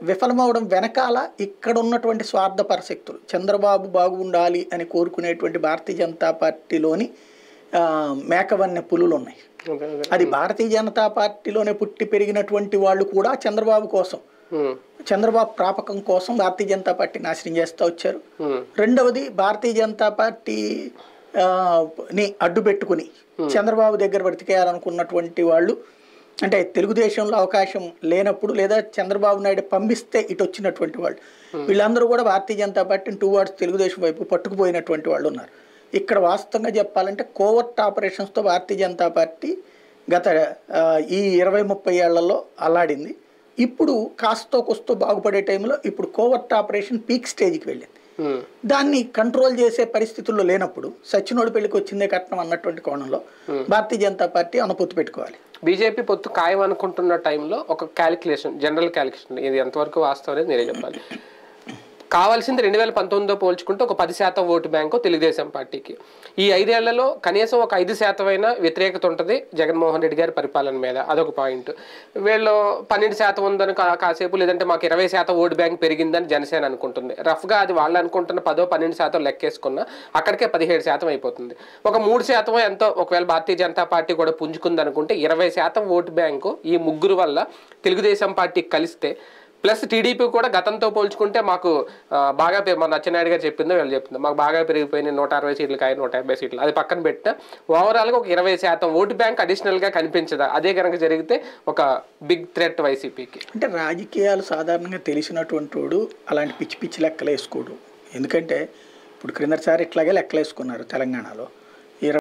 విఫలమవడం వెనకాల ఇక్కడ ఉన్నటువంటి స్వార్థపర శక్తులు, చంద్రబాబు బాగుండాలి అని కోరుకునేటువంటి భారతీయ జనతా పార్టీలోని మేకవన్నె పులులు ఉన్నాయి. అది భారతీయ జనతా పార్టీలోనే పుట్టి పెరిగినటువంటి వాళ్ళు కూడా చంద్రబాబు కోసం, చంద్రబాబు ప్రాపకం కోసం భారతీయ జనతా పార్టీ నాశనం చేస్తూ వచ్చారు. రెండవది, భారతీయ జనతా పార్టీ ని అడ్డు పెట్టుకుని చంద్రబాబు దగ్గర బ్రతికేయాలనుకున్నటువంటి వాళ్ళు, అంటే తెలుగుదేశంలో అవకాశం లేనప్పుడు లేదా చంద్రబాబు నాయుడు పంపిస్తే ఇటు వచ్చినటువంటి వాళ్ళు, వీళ్ళందరూ కూడా భారతీయ జనతా పార్టీని టువర్డ్స్ తెలుగుదేశం వైపు పట్టుకుపోయినటువంటి వాళ్ళు ఉన్నారు. ఇక్కడ వాస్తవంగా చెప్పాలంటే కోవర్ట్ ఆపరేషన్స్తో భారతీయ జనతా పార్టీ గత ఈ 20-30 ఏళ్లలో అల్లాడింది. ఇప్పుడు కాస్తో కొస్తో బాగుపడే టైంలో ఇప్పుడు కోవర్ట్ ఆపరేషన్ పీక్ స్టేజ్కి వెళ్ళింది. దాన్ని కంట్రోల్ చేసే పరిస్థితుల్లో లేనప్పుడు సచ్చినోడి పెళ్లికి వచ్చిందే కట్నం అన్నటువంటి కోణంలో భారతీయ జనతా పార్టీ అనుపొత్తు పెట్టుకోవాలి. బీజేపీ పొత్తు ఖాయం అనుకుంటున్న టైంలో ఒక క్యాలిక్యులేషన్, జనరల్ క్యాలిక్యులేషన్, ఇది ఎంతవరకు వాస్తవం అనేది నేనే చెప్పాలి. కావాల్సింది 2019తో పోల్చుకుంటే ఒక 10% ఓటు బ్యాంకు తెలుగుదేశం పార్టీకి. ఈ 5 ఏళ్లలో కనీసం ఒక 5% అయినా వ్యతిరేకత ఉంటుంది జగన్మోహన్ రెడ్డి గారి పరిపాలన మీద, అదొక పాయింట్. వీళ్ళు 12% ఉందని కాసేపు, లేదంటే మాకు 20% ఓటు బ్యాంక్ పెరిగిందని జనసేన అనుకుంటుంది. రఫ్గా అది వాళ్ళు అనుకుంటున్న 10-12% లెక్కేసుకున్నా అక్కడికే 17% అయిపోతుంది. ఒక 3% ఎంతో ఒకవేళ భారతీయ జనతా పార్టీ కూడా పుంజుకుంది అనుకుంటే 20% ఓటు బ్యాంకు ఈ ముగ్గురు వల్ల తెలుగుదేశం పార్టీకి కలిస్తే, ప్లస్ టీడీపీ కూడా గతంతో పోల్చుకుంటే మాకు బాగా మన అచ్చెన్నాయుడు గారు చెప్పిందో వీళ్ళు చెప్పిందో మాకు బాగా పెరిగిపోయినాయి, 160 సీట్లు కాయ 150 సీట్లు, అది పక్కన పెట్టినా ఓవరాల్గా ఒక 20% ఓటు బ్యాంక్ అడిషనల్గా కనిపించదా? అదే కనుక జరిగితే ఒక బిగ్ థ్రెట్ వైసీపీకి. అంటే రాజకీయాలు సాధారణంగా తెలిసినటువంటి వాడు అలాంటి పిచ్చి పిచ్చి లెక్కలు వేసుకోడు. ఎందుకంటే ఇప్పుడు క్రిందసారి ఇట్లాగే లెక్కలు వేసుకున్నారు తెలంగాణలో.